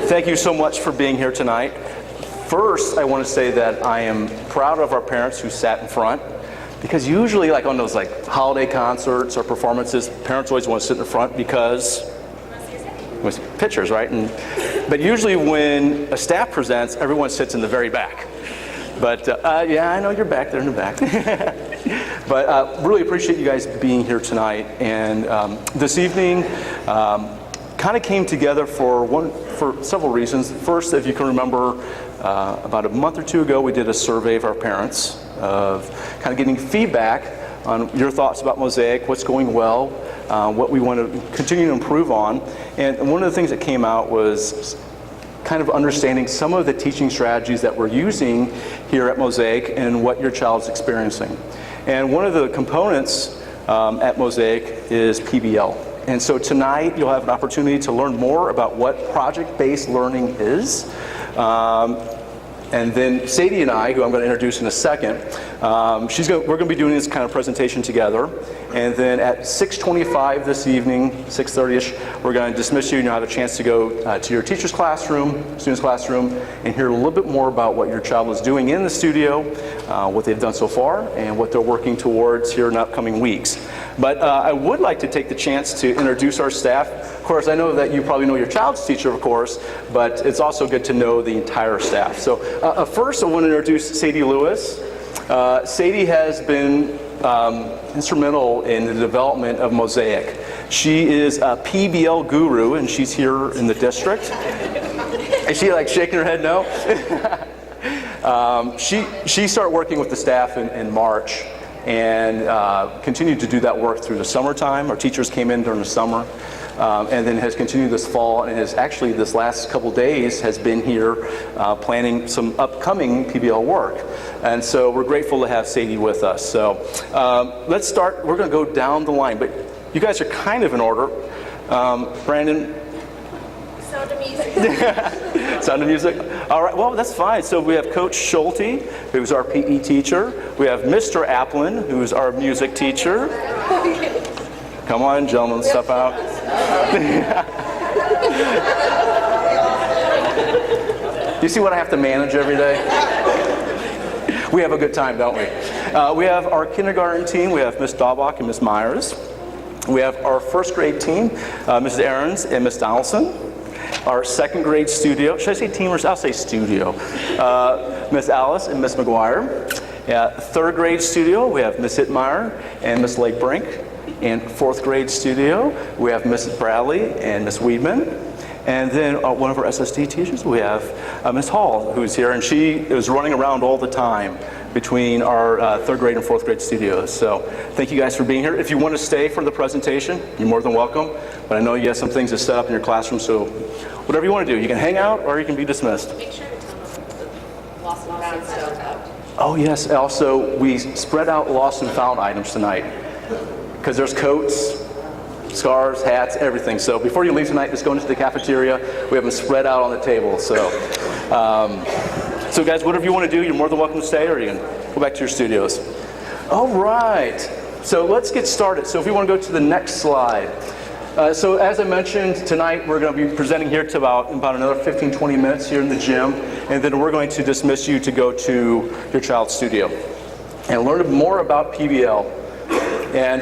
Thank you so much for being here tonight. First, I want to say that I am proud of our parents who sat in front, because usually like on those like holiday concerts or performances, parents always want to sit in the front because with pictures, right? But usually when a staff presents, everyone sits in the very back. But yeah, I know you're back there in the back. But really appreciate you guys being here tonight. And this evening kind of came together for several reasons. First, if you can remember, about a month or two ago, we did a survey of our parents of kind of getting feedback on your thoughts about MOSAIC, what's going well, what we want to continue to improve on. And one of the things that came out was kind of understanding some of the teaching strategies that we're using here at MOSAIC and what your child's experiencing. And one of the components at MOSAIC is PBL. And so tonight you'll have an opportunity to learn more about what project-based learning is. And then Sadie and I, who I'm going to introduce in a second, we're going to be doing this kind of presentation together. And then at 6:25 this evening, 6:30ish, we're going to dismiss you and you'll have a chance to go to your teacher's classroom, student's classroom, and hear a little bit more about what your child is doing in the studio, what they've done so far, and what they're working towards here in the upcoming weeks. But I would like to take the chance to introduce our staff. Of course, I know that you probably know your child's teacher, of course, but it's also good to know the entire staff. So first, I want to introduce Sadie Lewis. Sadie has been instrumental in the development of MOSAIC. She is a PBL guru, and she's here in the district. Is she like shaking her head no? She started working with the staff in March and continued to do that work through the summertime. Our teachers came in during the summer. And then has continued this fall, and has actually this last couple days has been here planning some upcoming PBL work. And so we're grateful to have Sadie with us. So let's start. We're going to go down the line, but you guys are kind of in order. Brandon? Sound of Music. Sound of Music? All right, well, that's fine. So we have Coach Schulte, who's our PE teacher. We have Mr. Applin, who's our music teacher. Come on, gentlemen, step out. You see what I have to manage every day? We have a good time, don't we? We have our kindergarten team. We have Miss Daubach and Miss Myers. We have our first grade team, Mrs. Ahrens and Miss Donaldson. Our second grade studio, should I say team or I'll say studio, Miss Alice and Miss McGuire. Third grade studio, we have Miss Hittmeyer and Miss Lakebrink. And fourth grade studio, we have Mrs. Bradley and Miss Weedman. And then one of our SSD teachers, we have Miss Hall, who's here, and she is running around all the time between our third grade and fourth grade studios. So thank you guys for being here. If you want to stay for the presentation, you're more than welcome. But I know you have some things to set up in your classroom, so whatever you want to do. You can hang out or you can be dismissed. Make sure to tell us the lost and found stuff. Oh yes, also we spread out lost and found items tonight. Because there's coats, scarves, hats, everything. So before you leave tonight, just go into the cafeteria. We have them spread out on the table. So guys, whatever you want to do, you're more than welcome to stay, or you can go back to your studios. All right. So let's get started. So if you want to go to the next slide. So as I mentioned, tonight we're going to be presenting here to about another 15, 20 minutes here in the gym. And then we're going to dismiss you to go to your child's studio and learn more about PBL. And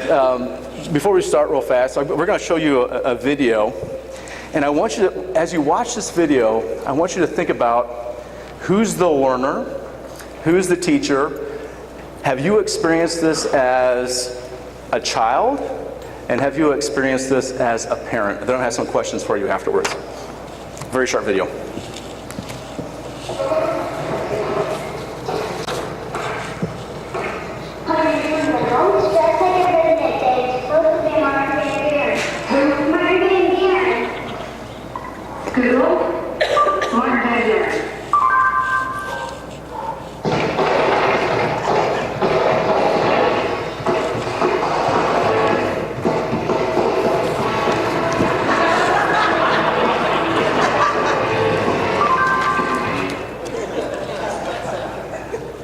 before we start real fast, we're going to show you a video. And I want you to, as you watch this video, I want you to think about who's the learner, who's the teacher. Have you experienced this as a child? And have you experienced this as a parent? Then I have some questions for you afterwards. Very short video.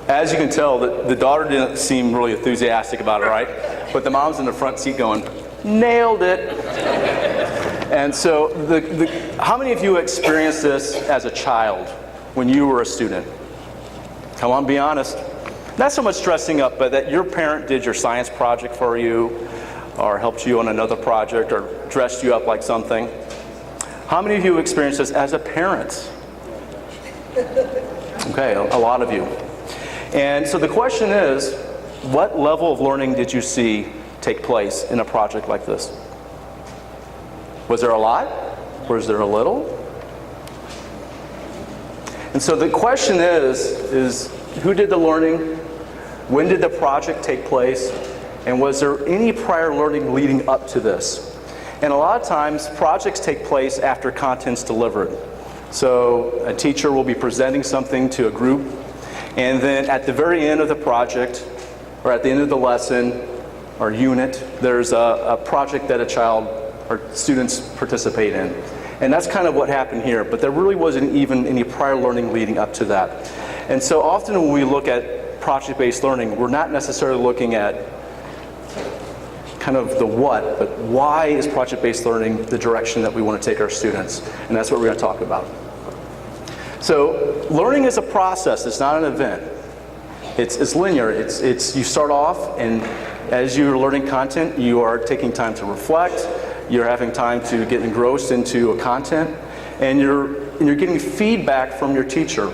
As you can tell, the daughter didn't seem really enthusiastic about it, right? But the mom's in the front seat going, nailed it. And so how many of you experienced this as a child when you were a student? Come on, be honest. Not so much dressing up, but that your parent did your science project for you, or helped you on another project, or dressed you up like something. How many of you experienced this as a parent? Okay, a lot of you. And so the question is, what level of learning did you see take place in a project like this? Was there a lot? Was there a little? And so the question is who did the learning? When did the project take place? And was there any prior learning leading up to this? And a lot of times, projects take place after content's delivered. So a teacher will be presenting something to a group, and then at the very end of the project, or at the end of the lesson or unit, there's a project that a child or students participate in. And that's kind of what happened here, but there really wasn't even any prior learning leading up to that. And so often when we look at project-based learning, we're not necessarily looking at kind of the what, but why is project-based learning the direction that we want to take our students? And that's what we're going to talk about. So learning is a process, it's not an event. It's linear. It's you start off, and as you're learning content, you are taking time to reflect, you're having time to get engrossed into a content, and you're getting feedback from your teacher.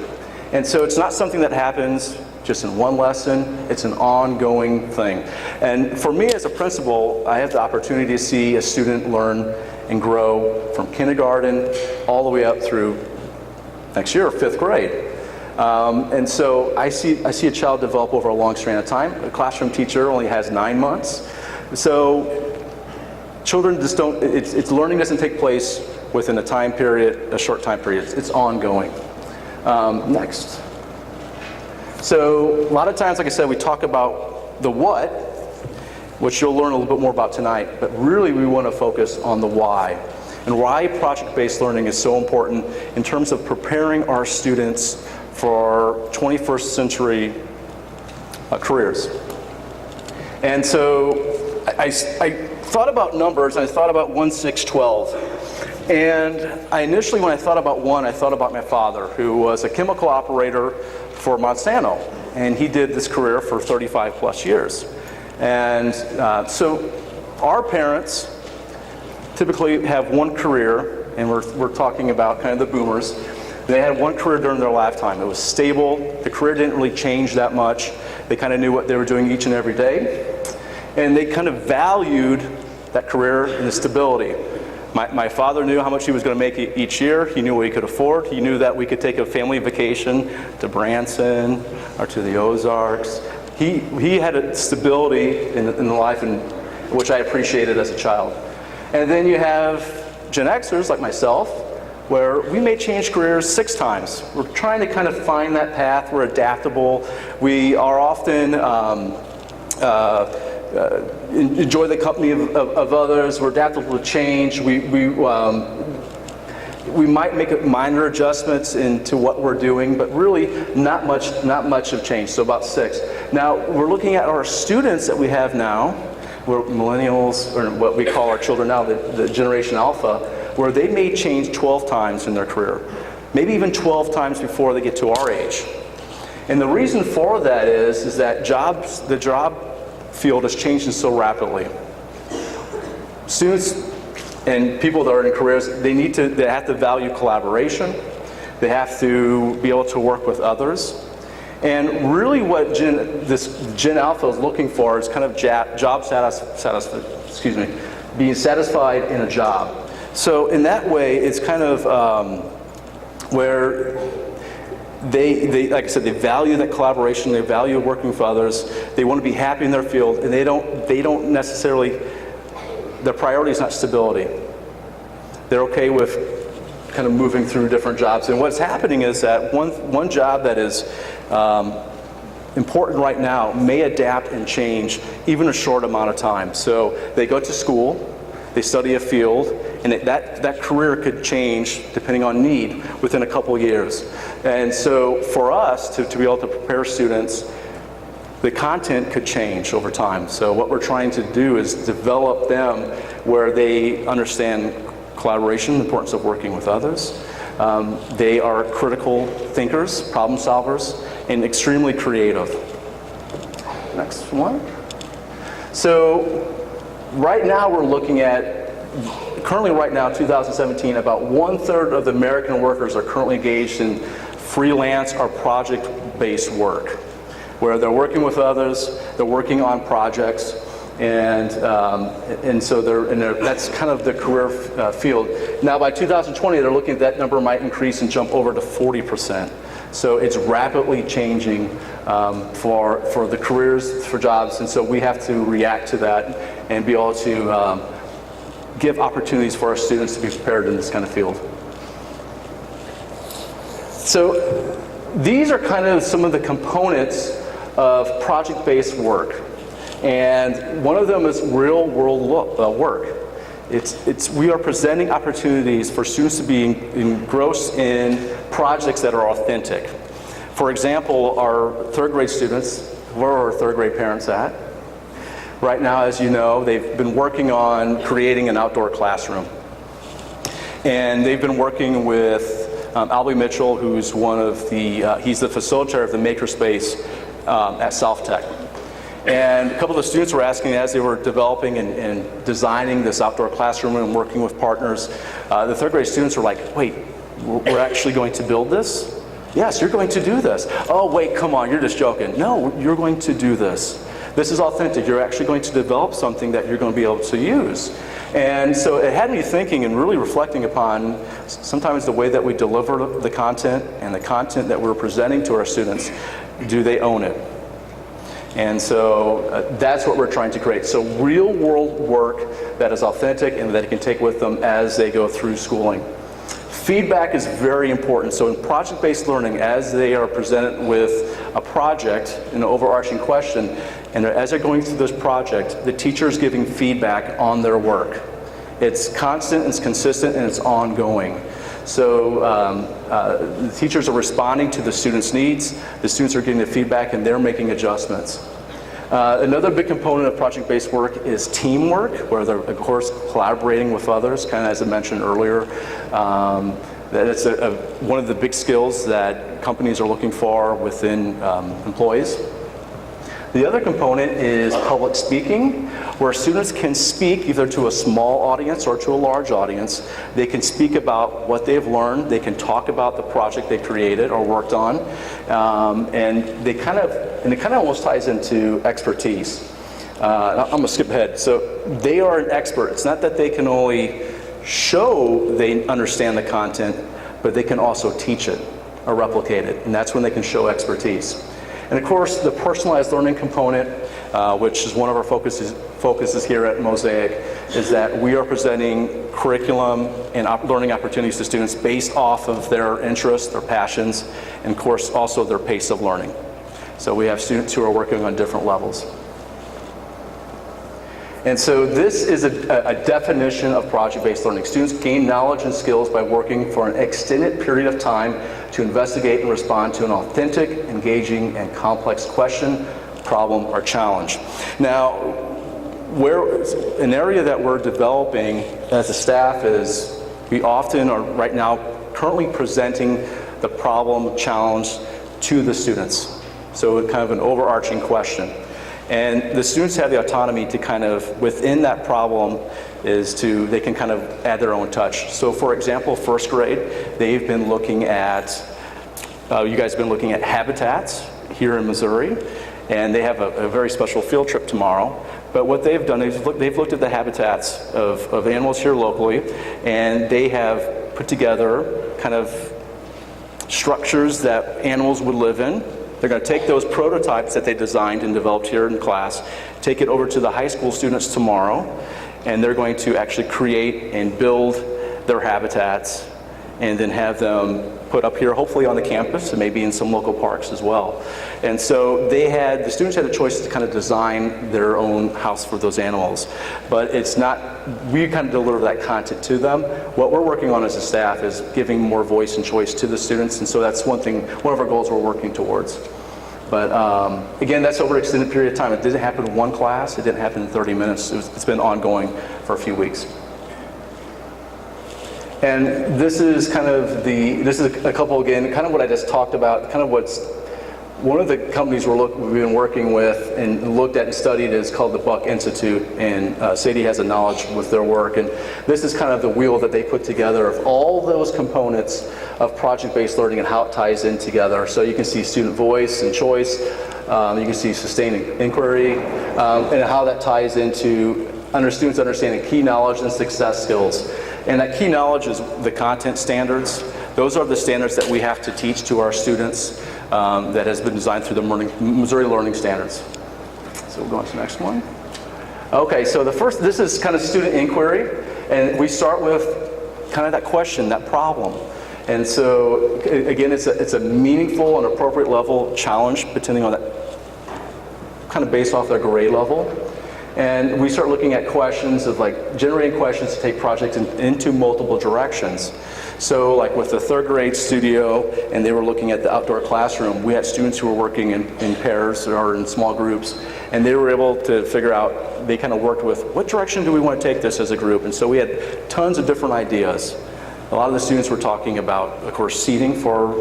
And so it's not something that happens just in one lesson, it's an ongoing thing. And for me as a principal, I have the opportunity to see a student learn and grow from kindergarten all the way up through next year, 5th grade. And so I see a child develop over a long span of time. A classroom teacher only has 9 months. So children just don't, it's learning doesn't take place within a time period, a short time period. It's ongoing. Next. So a lot of times, like I said, we talk about the what, which you'll learn a little bit more about tonight, but really we want to focus on the why. And why project-based learning is so important in terms of preparing our students for 21st century careers. And so I thought about numbers, and I thought about 1, 6, 12. And initially when I thought about one, I thought about my father, who was a chemical operator for Monsanto. And he did this career for 35 plus years. And so our parents typically have one career, and we're talking about kind of the boomers. They had one career during their lifetime. It was stable. The career didn't really change that much. They kind of knew what they were doing each and every day. And they kind of valued that career and the stability. My father knew how much he was going to make each year. He knew what he could afford. He knew that we could take a family vacation to Branson or to the Ozarks. He had a stability in the life, which I appreciated as a child. And then you have Gen Xers like myself, where we may change careers 6 times. We're trying to kind of find that path. We're adaptable. We are often enjoy the company of others. We're adaptable to change. We might make minor adjustments into what we're doing, but really not much have changed. So about 6. Now we're looking at our students that we have now. We're millennials, or what we call our children now, the Generation Alpha, where they may change 12 times in their career, maybe even 12 times before they get to our age. And the reason for that is that the job field is changing so rapidly. Students and people that are in careers, they have to value collaboration. They have to be able to work with others. And really what this Gen Alpha is looking for is kind of being satisfied in a job. So in that way, it's kind of where they, like I said, they value that collaboration, they value working with others, they want to be happy in their field, and they don't necessarily, their priority is not stability. They're okay with kind of moving through different jobs. And what's happening is that one job that is important right now may adapt and change even a short amount of time. So they go to school, they study a field, and that career could change depending on need within a couple of years. And so for us to be able to prepare students, the content could change over time. So what we're trying to do is develop them where they understand collaboration, the importance of working with others. They are critical thinkers, problem solvers, and extremely creative. Next one. So right now we're looking at, currently right now, 2017, about 1/3 of the American workers are currently engaged in freelance or project-based work, where they're working with others, they're working on projects, and so that's kind of the career field. Now by 2020, they're looking at that number might increase and jump over to 40%. So it's rapidly changing for the careers, for jobs, and so we have to react to that and be able to give opportunities for our students to be prepared in this kind of field. So these are kind of some of the components of project-based work. And one of them is real-world work. We are presenting opportunities for students to be engrossed in projects that are authentic. For example, our third grade students, where are our third grade parents at? Right now, as you know, they've been working on creating an outdoor classroom. And they've been working with Albie Mitchell, who's he's the facilitator of the Makerspace at South Tech. And a couple of the students were asking, as they were developing and designing this outdoor classroom and working with partners, the third grade students were like, wait, we're actually going to build this? Yes, you're going to do this. Oh, wait, come on, you're just joking. No, you're going to do this. This is authentic. You're actually going to develop something that you're going to be able to use. And so it had me thinking and really reflecting upon sometimes the way that we deliver the content and the content that we're presenting to our students. Do they own it? And so that's what we're trying to create. So real world work that is authentic and that they can take with them as they go through schooling. Feedback is very important. So in project-based learning, as they are presented with a project, an overarching question, and as they're going through this project, the teacher is giving feedback on their work. It's constant, it's consistent, and it's ongoing. So the teachers are responding to the students' needs, the students are getting the feedback, and they're making adjustments. Another big component of project-based work is teamwork, where they're, of course, collaborating with others, kind of as I mentioned earlier. That it's one of the big skills that companies are looking for within employees. The other component is public speaking, where students can speak either to a small audience or to a large audience. They can speak about what they've learned. They can talk about the project they created or worked on, and it kind of almost ties into expertise. I'm going to skip ahead. So they are an expert. It's not that they can only show they understand the content, but they can also teach it or replicate it, and that's when they can show expertise. And of course, the personalized learning component, which is one of our focuses here at MOSAIC, is that we are presenting curriculum and learning opportunities to students based off of their interests, their passions, and of course also their pace of learning. So we have students who are working on different levels. And so this is a definition of project-based learning. Students gain knowledge and skills by working for an extended period of time to investigate and respond to an authentic, engaging, and complex question, problem, or challenge. Now, an area that we're developing as a staff is we often are right now currently presenting the problem challenge to the students. So kind of an overarching question. And the students have the autonomy to kind of, within that problem, they can kind of add their own touch. So for example, first grade, they've been looking at, you guys have been looking at habitats here in Missouri, and they have a very special field trip tomorrow. But what they've done is they've looked at the habitats of animals here locally, and they have put together kind of structures that animals would live in. They're going to take those prototypes that they designed and developed here in class, take it over to the high school students tomorrow, and they're going to actually create and build their habitats and then have them put up here, hopefully on the campus and maybe in some local parks as well. And so the students had a choice to kind of design their own house for those animals. But it's not, we kind of deliver that content to them. What we're working on as a staff is giving more voice and choice to the students, and so that's one of our goals we're working towards. But again, that's over an extended period of time. It didn't happen in one class, it didn't happen in 30 minutes. It's been ongoing for a few weeks. And this is kind of this is a couple, again, kind of what I just talked about, kind of what's, one of the companies we've been working with and looked at and studied is called the Buck Institute, and Sadie has a knowledge with their work, and this is kind of the wheel that they put together of all those components of project-based learning and how it ties in together. So you can see student voice and choice, you can see sustained inquiry, and how that ties into students understanding key knowledge and success skills. And that key knowledge is the content standards. Those are the standards that we have to teach to our students that has been designed through the Missouri Learning Standards. So we'll go on to the next one. Okay, so this is kind of student inquiry, and we start with kind of that question, that problem. And so, again, it's a meaningful and appropriate level challenge, depending on that, kind of based off their grade level. And we start looking at questions of like generating questions to take projects into multiple directions. So like with the third grade studio, and they were looking at the outdoor classroom, we had students who were working in pairs or in small groups, and they were able to figure out, they kind of worked with, what direction do we want to take this as a group? And so we had tons of different ideas. A lot of the students were talking about, of course, seating for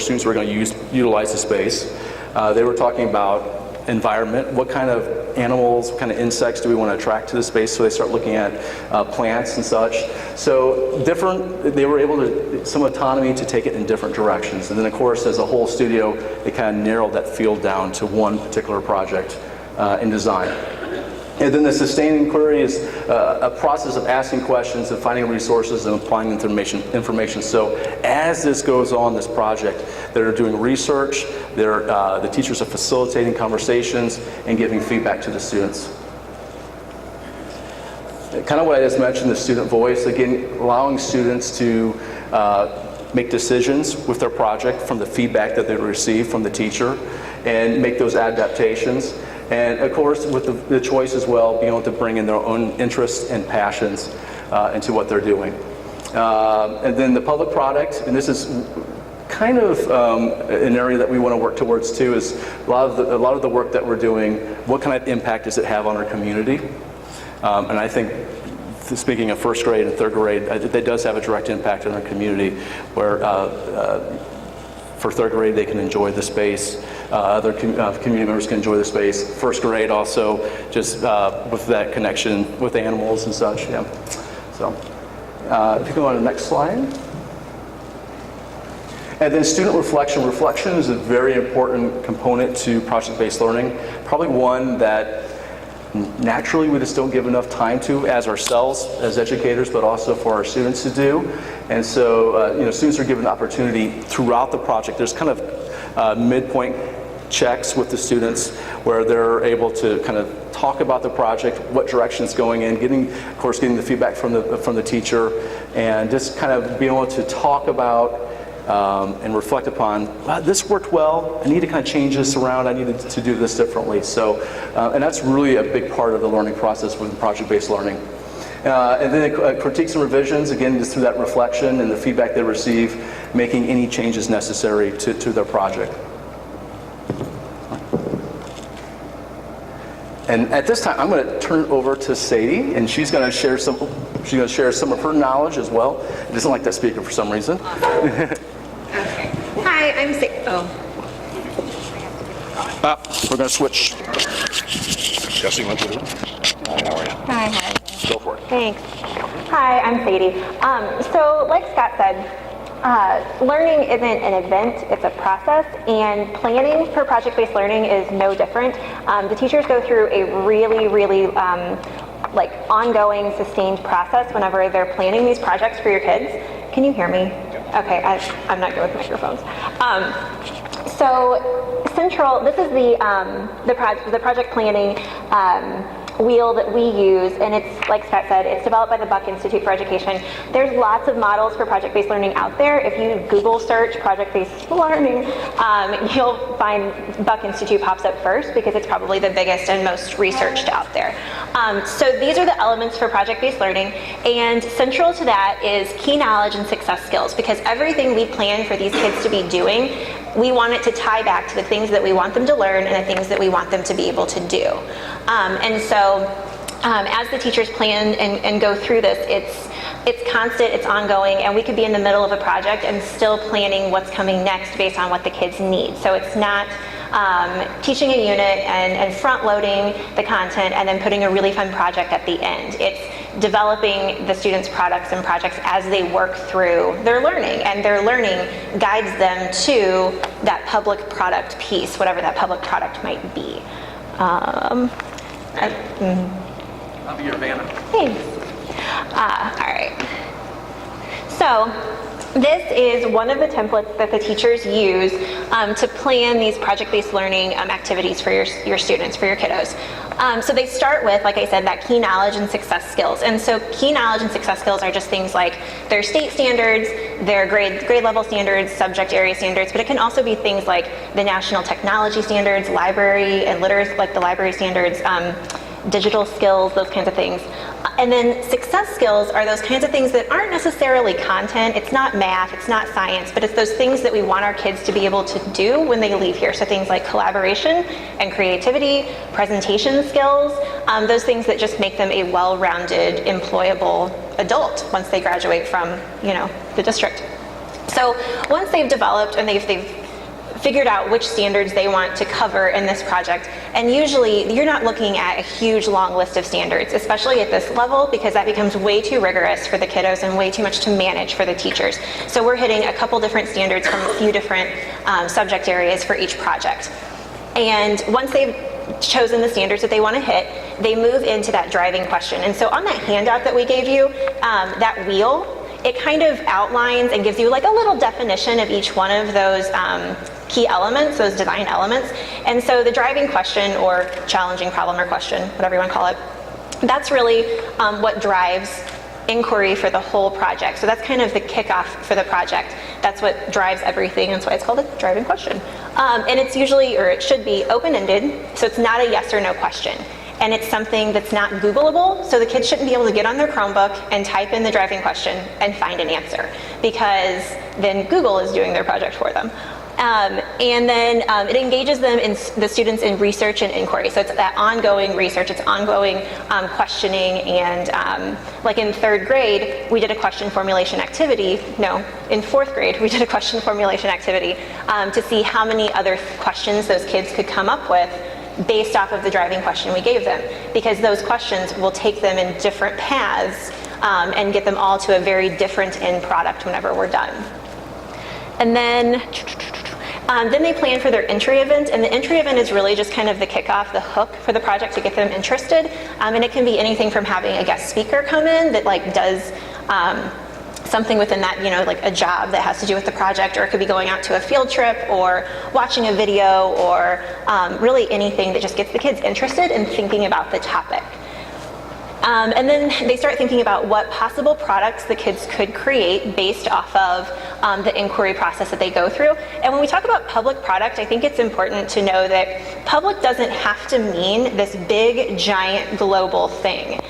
students who are going to utilize the space. They were talking about environment, what kind of animals, what kind of insects do we want to attract to the space, so they start looking at plants and such. So they were able to, some autonomy to take it in different directions. And then of course, as a whole studio, they kind of narrowed that field down to one particular project in design. And then the sustained inquiry is a process of asking questions and finding resources and applying information. So as this goes on, this project, they're doing research, the teachers are facilitating conversations and giving feedback to the students. Kind of what I just mentioned, the student voice, again, allowing students to make decisions with their project from the feedback that they receive from the teacher and make those adaptations. And of course, with the choice as well, being able to bring in their own interests and passions into what they're doing. And then the public product, and this is kind of an area that we want to work towards too, is a lot of the work that we're doing, what kind of impact does it have on our community? And I think, speaking of first grade and third grade, that does have a direct impact on our community, where for third grade they can enjoy the space, other community members can enjoy the space. First grade also, just with that connection with animals and such, yeah. So, if you go on to the next slide. And then student reflection. Reflection is a very important component to project-based learning, probably one that naturally we just don't give enough time to as ourselves, as educators, but also for our students to do. And so, students are given the opportunity throughout the project. There's kind of midpoint checks with the students where they're able to kind of talk about the project, what direction it's going in, getting the feedback from the teacher, and just kind of being able to talk about and reflect upon, wow, this worked well, I need to kind of change this around, I need to do this differently. So, and that's really a big part of the learning process with project-based learning. And then critiques and revisions, again, just through that reflection and the feedback they receive, making any changes necessary to their project. And at this time, I'm going to turn it over to Sadie, and she's going to share some of her knowledge as well. It doesn't like that speaker for some reason. Okay. Hi, I'm Sadie. We're going to switch. Jesse, went through. How are you? Hi. Go for it. Thanks. Hi, I'm Sadie. So like Scott said, learning isn't an event, it's a process, and planning for project-based learning is no different. The teachers go through a really ongoing, sustained process whenever they're planning these projects for your kids. Can you hear me? Okay, I'm not good with microphones. So central, this is the project planning wheel that we use, and it's, like Scott said, it's developed by the Buck Institute for Education. There's lots of models for project-based learning out there. If you Google search project-based learning, you'll find Buck Institute pops up first because it's probably the biggest and most researched out there. So these are the elements for project-based learning, and central to that is key knowledge and success skills, because everything we plan for these kids to be doing, we want it to tie back to the things that we want them to learn and the things that we want them to be able to do. And so as the teachers plan and go through this, it's constant, it's ongoing, and we could be in the middle of a project and still planning what's coming next based on what the kids need. So it's not teaching a unit and front-loading the content and then putting a really fun project at the end. It's developing the students' products and projects as they work through their learning, and their learning guides them to that public product piece, whatever that public product might be. I'll be your Vanna. Thanks. All right. So this is one of the templates that the teachers use to plan these project-based learning activities for your students, for your kiddos. So they start with, like I said, that key knowledge and success skills. And so key knowledge and success skills are just things like their state standards, their grade level standards, subject area standards, but it can also be things like the national technology standards, library and literacy, like the library standards, digital skills, those kinds of things. And then success skills are those kinds of things that aren't necessarily content. It's not math, it's not science, but it's those things that we want our kids to be able to do when they leave here. So things like collaboration and creativity, presentation skills, those things that just make them a well-rounded, employable adult once they graduate from, the district. So once they've developed and they've figured out which standards they want to cover in this project. And usually you're not looking at a huge long list of standards, especially at this level, because that becomes way too rigorous for the kiddos and way too much to manage for the teachers. So we're hitting a couple different standards from a few different subject areas for each project. And once they've chosen the standards that they want to hit, they move into that driving question. And so on that handout that we gave you, that wheel, it kind of outlines and gives you like a little definition of each one of those key elements, those design elements. And so the driving question, or challenging problem or question, whatever you want to call it, that's really what drives inquiry for the whole project. So that's kind of the kickoff for the project. That's what drives everything. That's why it's called a driving question. And it's usually, or it should be, open-ended. So it's not a yes or no question. And it's something that's not Googleable, so the kids shouldn't be able to get on their Chromebook and type in the driving question and find an answer, because then Google is doing their project for them. And then it engages them in the students in research and inquiry. So it's that ongoing research, it's ongoing questioning, and like in third grade, we did a question formulation activity. No, in fourth grade, we did a question formulation activity to see how many other questions those kids could come up with based off of the driving question we gave them, because those questions will take them in different paths and get them all to a very different end product whenever we're done. And then they plan for their entry event, and the entry event is really just kind of the kickoff, the hook for the project to get them interested. And it can be anything from having a guest speaker come in that like does something within that, like a job that has to do with the project, or it could be going out to a field trip or watching a video, or really anything that just gets the kids interested in thinking about the topic. And then they start thinking about what possible products the kids could create based off of the inquiry process that they go through. And when we talk about public product, I think it's important to know that public doesn't have to mean this big, giant, global thing.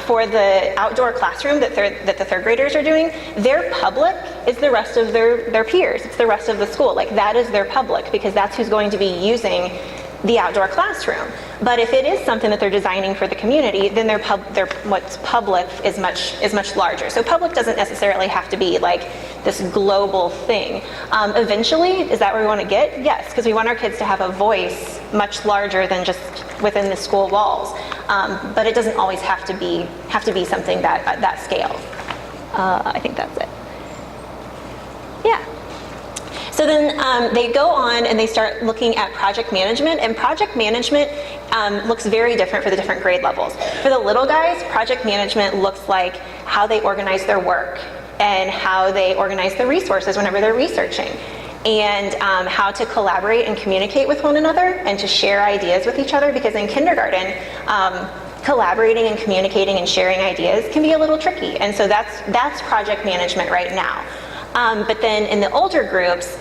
For the outdoor classroom that the third graders are doing, their public is the rest of their peers. It's the rest of the school. Like, that is their public, because that's who's going to be using the outdoor classroom. But if it is something that they're designing for the community, then what's public is much larger. So public doesn't necessarily have to be like this global thing. Eventually, is that where we want to get? Yes, because we want our kids to have a voice much larger than just within the school walls. But it doesn't always have to be something that scale. I think that's it. Yeah. So then they go on and they start looking at project management, and project management looks very different for the different grade levels. For the little guys, project management looks like how they organize their work and how they organize the resources whenever they're researching, and how to collaborate and communicate with one another and to share ideas with each other, because in kindergarten, collaborating and communicating and sharing ideas can be a little tricky, and so that's project management right now. But then in the older groups,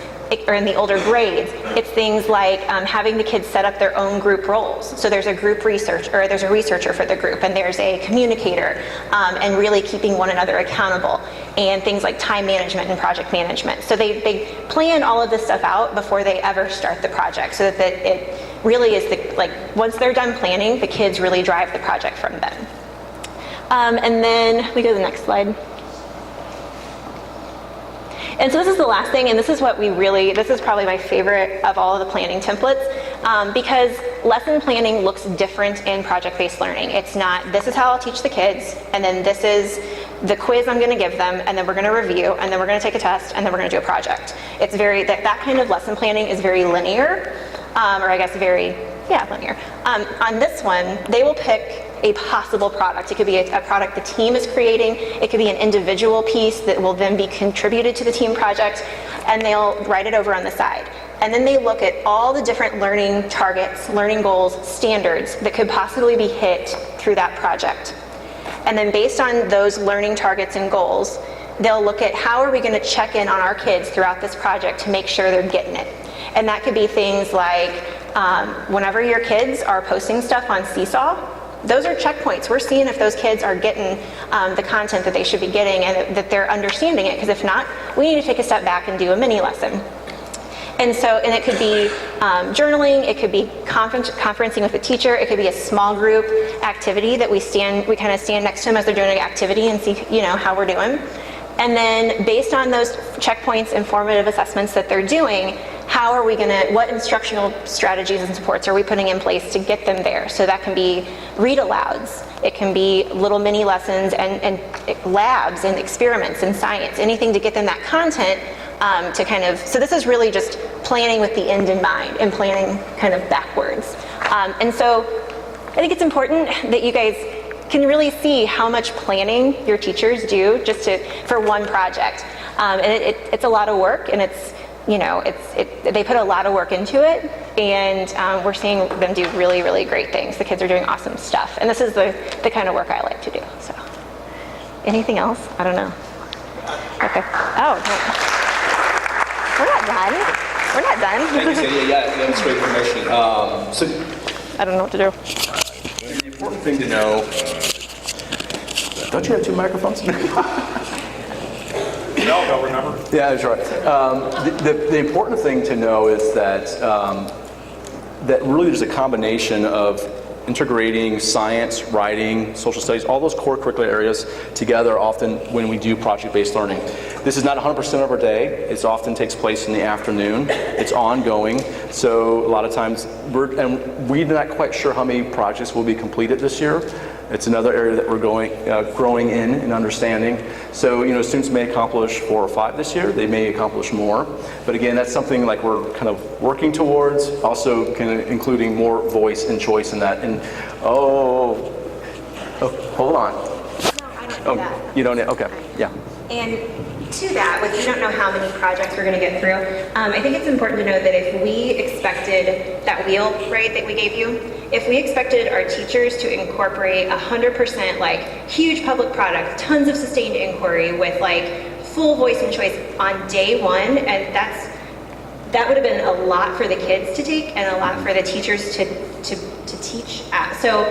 or in the older grades, it's things like having the kids set up their own group roles. So there's a group research, or there's a researcher for the group, and there's a communicator, and really keeping one another accountable, and things like time management and project management. So they plan all of this stuff out before they ever start the project, so that it really is like once they're done planning, the kids really drive the project from them. And then we go to the next slide. And so this is the last thing, and this is what this is probably my favorite of all of the planning templates, because lesson planning looks different in project-based learning. It's not, this is how I'll teach the kids, and then this is the quiz I'm gonna give them, and then we're gonna review, and then we're gonna take a test, and then we're gonna do a project. It's very, that kind of lesson planning is very linear, or I guess very, linear. On this one, they will pick a possible product. It could be a product the team is creating. It could be an individual piece that will then be contributed to the team project, and they'll write it over on the side. And then they look at all the different learning targets, learning goals, standards that could possibly be hit through that project. And then based on those learning targets and goals, they'll look at how are we going to check in on our kids throughout this project to make sure they're getting it. And that could be things like whenever your kids are posting stuff on Seesaw, those are checkpoints. We're seeing if those kids are getting the content that they should be getting and that they're understanding it, because if not, we need to take a step back and do a mini lesson. And it could be journaling, it could be conferencing with a teacher, it could be a small group activity that we kind of stand next to them as they're doing an activity and see, how we're doing. And then based on those checkpoints and formative assessments that they're doing, what instructional strategies and supports are we putting in place to get them there? So that can be read alouds, it can be little mini lessons and labs and experiments in science, anything to get them that content so this is really just planning with the end in mind and planning kind of backwards. And so I think it's important that you guys can really see how much planning your teachers do for one project. And it's a lot of work, and they put a lot of work into it, and we're seeing them do really, really great things. The kids are doing awesome stuff, and this is the kind of work I like to do. So, anything else? I don't know. Okay. Oh, no. We're not done. We're not done. Thank you, Sadie. Yeah, that's great information. I don't know what to do. The important thing to know. Don't you have two microphones? No, remember? Yeah, that's right. The important thing to know is that that really there's a combination of integrating science, writing, social studies, all those core curricular areas together often when we do project-based learning. This is not 100% of our day. It often takes place in the afternoon. It's ongoing. So a lot of times, we're not quite sure how many projects will be completed this year. It's another area that we're growing in and understanding. So, students may accomplish 4 or 5 this year. They may accomplish more. But again, that's something like we're kind of working towards, also kind of including more voice and choice in that. And, hold on. No, I don't do that. You don't, okay, yeah. And to that, you don't know how many projects we're going to get through. I think it's important to know that if we expected that wheel, right, that we gave you, if we expected our teachers to incorporate 100% huge public product, tons of sustained inquiry with full voice and choice on day one, and that would have been a lot for the kids to take and a lot for the teachers to teach at. So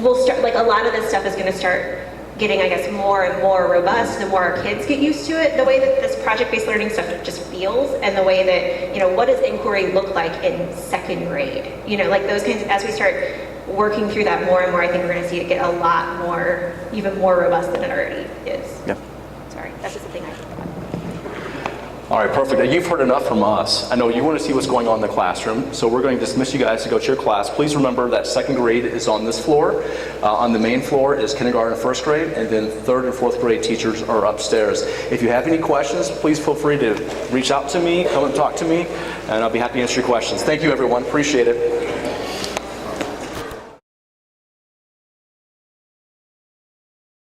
we'll start, a lot of this stuff is going to start getting, I guess, more and more robust the more our kids get used to it, the way that this project-based learning stuff just feels, and the way that, what does inquiry look like in 2nd grade? Those kinds, as we start working through that more and more, I think we're going to see it get a lot more, even more robust than it already is. Yep. Sorry, that's just a thing I think about. All right, perfect. You've heard enough from us. I know you want to see what's going on in the classroom, so we're going to dismiss you guys to go to your class. Please remember that 2nd grade is on this floor. On the main floor is kindergarten and 1st grade, and then 3rd and 4th grade teachers are upstairs. If you have any questions, please feel free to reach out to me, come and talk to me, and I'll be happy to answer your questions. Thank you, everyone. Appreciate it.